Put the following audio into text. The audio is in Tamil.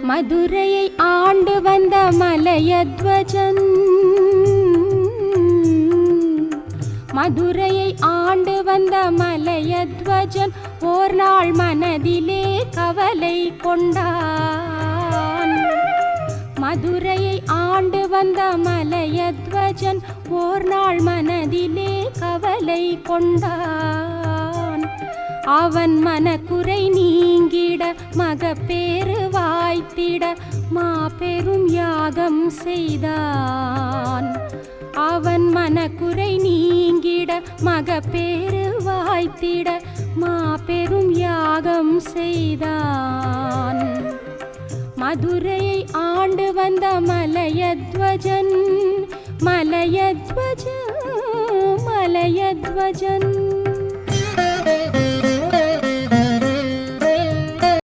மதுரையை ஆண்டு வந்த மலையத்வஜன், மதுரையை ஆண்டு வந்த மலையத்வஜன் ஓர் நாள் மனதிலே கவலை கொண்டான். மதுரையை ஆண்டு வந்த மலையத்வஜன் ஓர் நாள் மனதிலே கவலை கொண்டான். அவன் மனக்குறை நீங்கிட மகப்பேறு வாய்த்திட மாபெரும் யாகம் செய்தான். அவன் மனக்குறை நீங்கிட மகப்பேறு வாய்த்திட மாபெரும் யாகம் செய்தான். மதுரையை ஆண்டு வந்த மலையத்வஜன், மலையத்வஜன், மலையத்வஜன்.